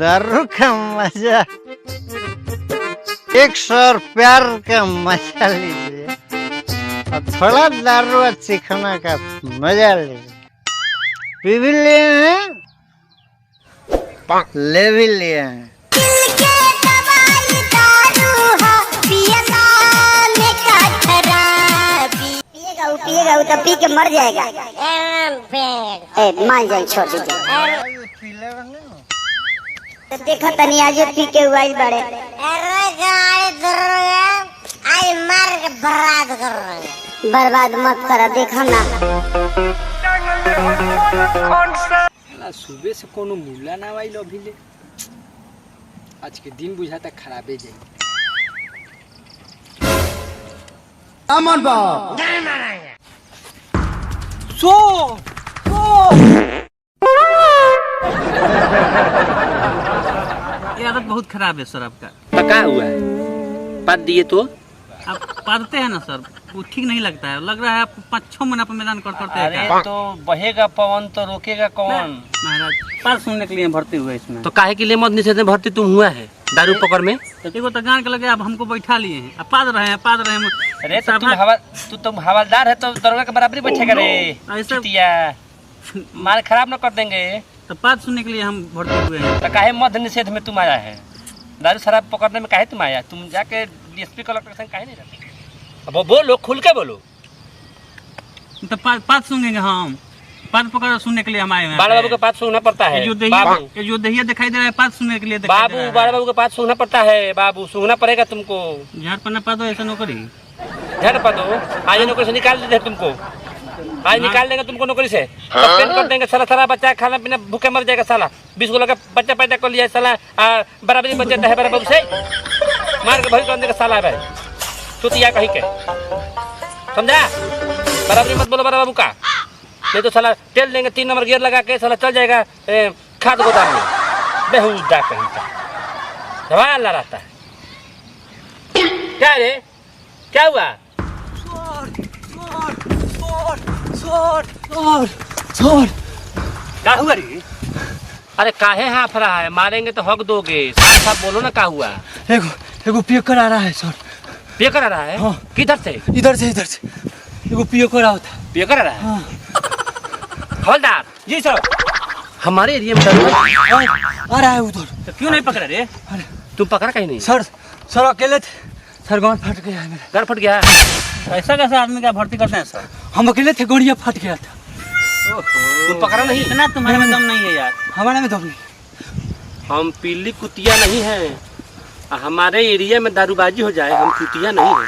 दारू का मजा 100 प्यार का मजा लीजिए और थोड़ा दारू और चिकना का मजा लीजिए। पी भी लिए हैं, ले भी लिए हैं। पिएगा वो तो पी के मर जाएगा। मान जाए छोड़ दीजिए। तो देखा तनी आज पी के हुआ बड़े बर्बाद मत करा। देखा ना सुबह से कोनो मुल्ला ना आइल अभी ले। आज के दिन बुझाता खराबे जाई। अमन बा सो ये आदत बहुत खराब है सर आपका। पका हुआ है, पद दिए तो आप पढ़ते हैं ना सर, वो ठीक नहीं लगता है। लग रहा है आप 5-6 महीना पर मैदान करते अरे हैं। तो बहेगा पवन तो रोकेगा कौन। महाराज पास सुनने के लिए भर्ती हुए इसमें। तो काहे के लिए मत निषेध में भर्ती तुम हुआ है दारू पकड़ में। देखो तो गान के लगे आप हमको बैठा लिए हैं, आप पाद रहे हैं। अरे तो तुम हवालदार है तो दरोगा के बराबरी बैठेगा रे। ऐसा मार खराब न कर देंगे। तो बात सुनने के लिए हम भर्ती हुए हैं। तो काहे मध्य निषेध में तुम आया है। दारू शराब पकड़ने में काहे तुम आया। तुम जाके डीएसपी कलेक्टर संग काहे नहीं रहते। अब बोलो, खुल के बोलो। तो बात सुनेंगे हम, बात पकड़ सुनने के लिए हम आए हैं। बाबू के पास सुनना पड़ता है। जो दहिया दिखाई दे रहा है बात सुनने के लिए। बाबू बाबू के पास सुनना पड़ता है। बाबू सुनना पड़ेगा तुमको। झाड़ पर न पा दो ऐसा नौकरी। झाड़ पा दो, आज नौकरी से निकाल देते तुमको। आज निकाल देंगे तुमको नौकरी से। सस्पेंड कर देंगे। साला बच्चा खाना पीना भूखे मर जाएगा। साला 20 गोला का बच्चा पैदा कर लिया। साला बराबरी बन जाता है बराबर से। मार के भरी कर देंगे साला भाई चुतिया कहीं के। समझा। बराबरी मत बोलो बड़ा बाबू का, नहीं तो साला तेल देंगे 3 नंबर गियर लगा के। साला चल जाएगा खाद गोदाम में। बेहुदा कहीं का सवाल रहता है। क्या रे, क्या हुआ। क्या हुआ रे। अरे काहे हाफ रहा है, मारेंगे तो हक दोगे। साफ साफ बोलो ना क्या हुआ। एगो पियकर आ रहा है सर। पियकर आ रहा है। हाँ। किधर से। इधर से एगो पियकर आता है। पियकर आ रहा है। हाँ। हवलदार जी सर। हमारे एरिया में आ रहा है उधर। तो क्यों नहीं पकड़ा रे। अरे तुम पकड़ा कहीं नहीं। सर अकेले थे सर। गाँव फट गया है मेरा। घर फट गया। ऐसा कैसा आदमी का भर्ती करते हैं सर। हम अकेले थे, गोड़िया फट गया था। तुम पकड़ा नहीं। इतना तुम्हारे में दम नहीं है यार। हमारे में दम नहीं। हम पीली कुतिया नहीं है। हमारे एरिया में दारूबाजी हो जाए हम कुतिया नहीं है।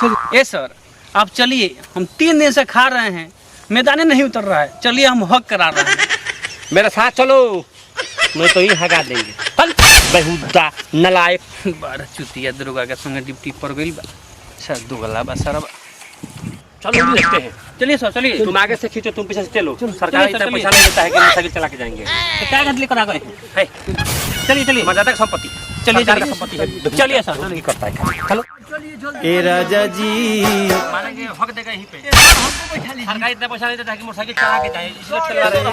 चलो ए सर आप चलिए, हम 3 दिन से खा रहे हैं, मैदाने नहीं उतर रहा है। चलिए हम हक करा रहे हैं। मेरे साथ चलो, मैं तो ही हगा देंगे। चल बेहुदा नलायक। बारह चुतिया दरोगा के संग डिप्टी पर गई बा। सर दुगला बा सर। चलो हम देखते हैं। चलिए सर चलिए। तुम आगे से खींचो, तुम पीछे से चलो। सरकार चलिए, इतना चलिए। पैसा नहीं देता है कि मोटरसाइकिल चला के जाएंगे। तो क्या गंदली करा गए है चलिए चलिए। मर्यादा की संपत्ति। चलिए सरकार चलिए का संपत्ति है। चलिए सर। नहीं करता है। चलो ए राजा जी मारेंगे, हक देगा यहीं पे। सरकार इतना पैसा नहीं देता है कि मोटरसाइकिल चला के जाए, इसलिए चलवा रहे हैं।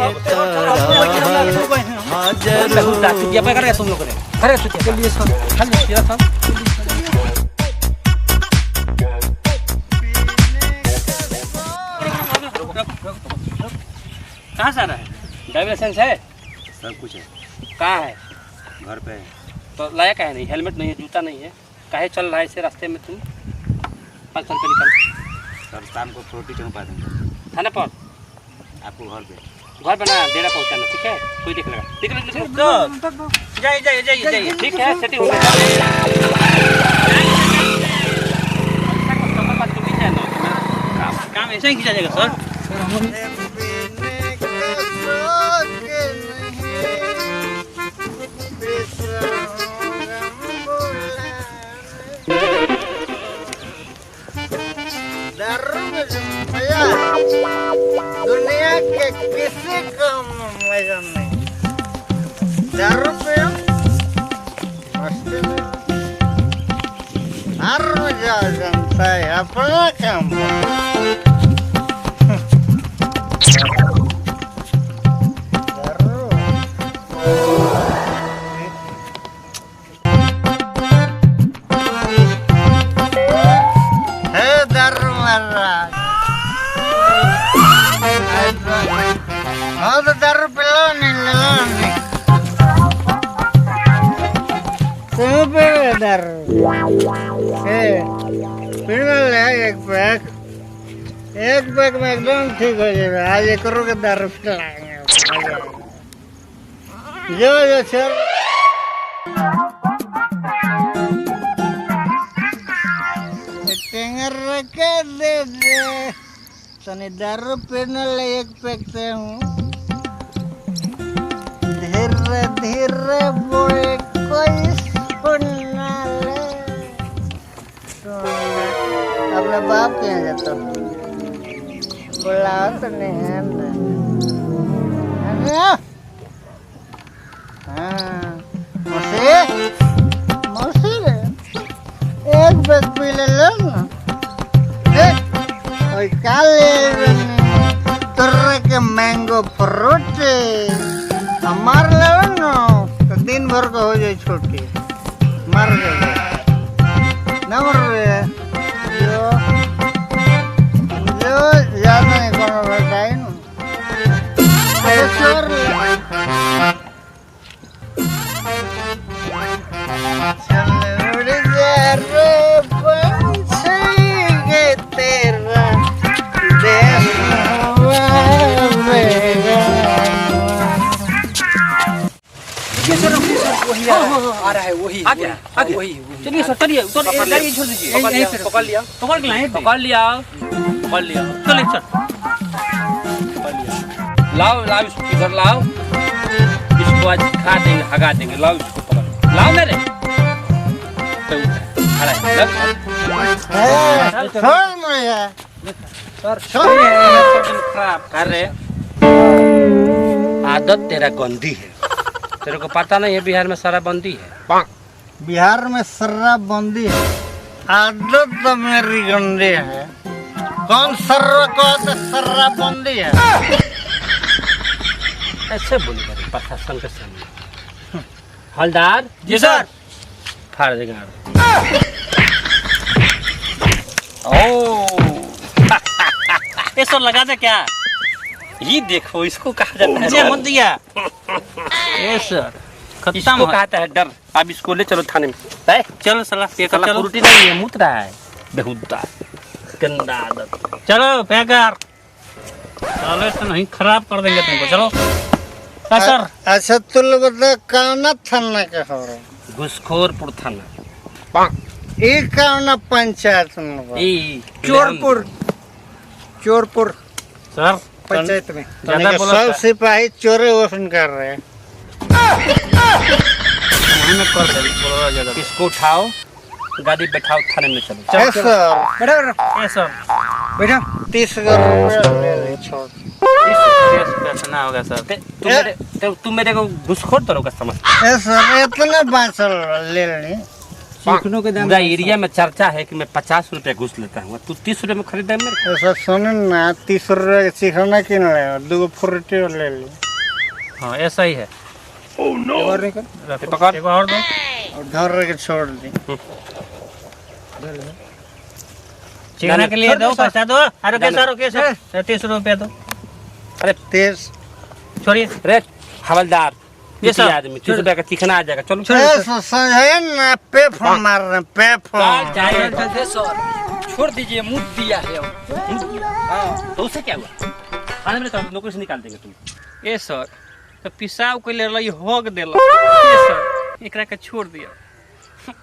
बेहुदा चुतिया पे कर तुम लोग ने। अरे चुतिया चलिए सर। चलिए सर। कहाँ से आ रहा है। ड्राइविंग लाइसेंस है। सब कुछ है। कहाँ है। घर पे है। तो लाया काहे नहीं। हेलमेट नहीं है, जूता नहीं है, काहे चल रहा है ऐसे रास्ते में तुम। 500 रुपये निकल। सर शाम को फ्रोटी चौंका देंगे थाने पर आपको घर पे। घर बना डेरा पहुँचाना। ठीक है, कोई देख लेगा। जाइए जाइए जाइए जाइए। ठीक है, सेटिंग हो गया। काम ऐसे ही खींचा जाएगा सर। दुनिया के किसी को मजा नहीं। दारू पियो, मस्ती में हर मजा जनता है अपना काम। दारू पीना ले एक पैक में एकदम ठीक हो जाएगा। आज एक के दारू पिलाएंगे, जो चल। टेंगर के दे तनी दारू पीने ले एक पैक से हूँ। धीरे धीरे बोले कोई सुनना ले। अपने बाप के यहाँ जाता हूँ, बुलाओ तो नहीं है ना। हाँ मौसी रे एक बैग पी ले लो ना। और क्या ले तरह के मैंगो फ्रूट मार ले ना तो दिन भर का हो जाए छोटी। मर गए ना मर रहे जो याद नहीं करो बताए ना। वही आ रहा है, वही आ गया वही। चलिए सर चलिए गाड़ी छोड़ दीजिए। पकड़ लिया पकड़ के लाए चलिए सर। लाओ इसको इधर लाओ, इसको आज खा देंगे, हगा देंगे। लाओ इसको पकड़, लाओ मेरे खराब कर रहे। आदत तेरा गंदी है, तेरे को पता नहीं है बिहार में शराबबंदी है। बिहार में शराबबंदी है, आदत तो मेरी गंदी है। कौन सर्व को शराबबंदी है? ऐसे बोलेगा प्रशासन के सामने। हवलदार जी सर। फाड़ देगा। ये सर लगा दे क्या? ये देखो इसको कहा जाता है मुझे डर। मत दिया। ये सर खत्म इसको है। कहता है डर। अब इसको ले चलो थाने में। चलो सलाह साला फ्रूटी नहीं है, मुत रहा है बेहुदा गंदा आदत। चलो पैकर चलो तो नहीं खराब कर देंगे तुमको। चलो सर। अच्छा तू लोग बता कौन थाना के हो रहे? घुसखोरपुर थाना। ये कौन पंचायत में? चोरपुर सर पंचायत में ज्यादा बोला सब सिपाही चोरे वसूल कर रहे हैं। कर दे बोलो ज्यादा। इसको उठाओ, गाड़ी बैठाओ, थाने में चलो। ए सर ये सर बेटा 30,000 रुपया ले ले छोड़। पैसा ना होगा सर। तू मेरे को घुसखोर तो का समझ। ए सर इतना बांचल ले ले। पूरा एरिया में चर्चा है कि मैं 50 रुपए घुस लेता हूँ, तू 30 रुपए में खरीदा मेरे। ऐसा सुन ना 30 रुपये का चिकना किन ले, 2 फ्रूटी ले ली। हाँ ऐसा ही है। पकड़ एक और दो और धर के छोड़ दी। चिकना के लिए दो पैसा दो। अरे रुके सर 30 रुपया दो। अरे 30 छोड़िए रे हवलदार। ये सब आदमी 30 रुपए का चिकना आ जाएगा। चलो समझे ना पे फोन मार रहे पे फोन। छोड़ दीजिए, मुँह दिया है। तो उससे क्या हुआ? थाने में नौकरी से निकाल देंगे तुम। ये सर तो पिसाब के ले रही होग देला। ये सर एकरा के छोड़ दिया।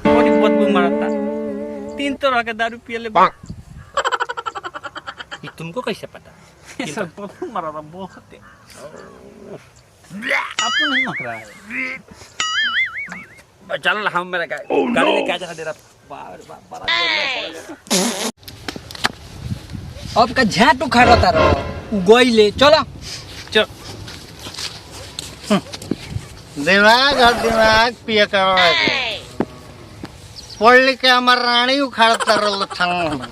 बड़ी बदबू मारता। 3 तरह के दारू पिए ले। ये तुमको कैसे पता? ये सर बदबू मारता बहुत है। आपको नहीं मक रहा है। चल हम मेरा गाड़ी लेके आ जा डेरा। अब का झाट उखाड़ रहा रहो गोइले। चलो चल दिमाग और दिमाग पिया करवा के पढ़ लिख के हमार रानी उखाड़ता रहो थाना में।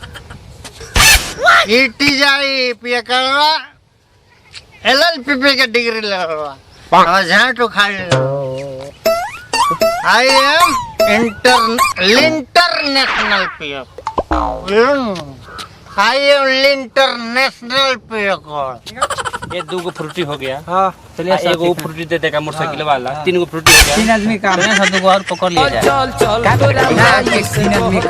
ईटी जाई पिया करवा LLPP का डिग्री लगवा और झाट उखाड़ लो। आई एम इंटरनेशनल पिया। फाइव इंटरनेशनल पियकर। ये 2 गो फ्रूटी हो गया। हाँ चलिए एगो फ्रूटी दे देगा मोटरसाइकिल वाला। 3 गो फ्रूटी हो गया। 3 आदमी का सब 2 गो और पकड़ लिया जाए। चल चल 3 आदमी का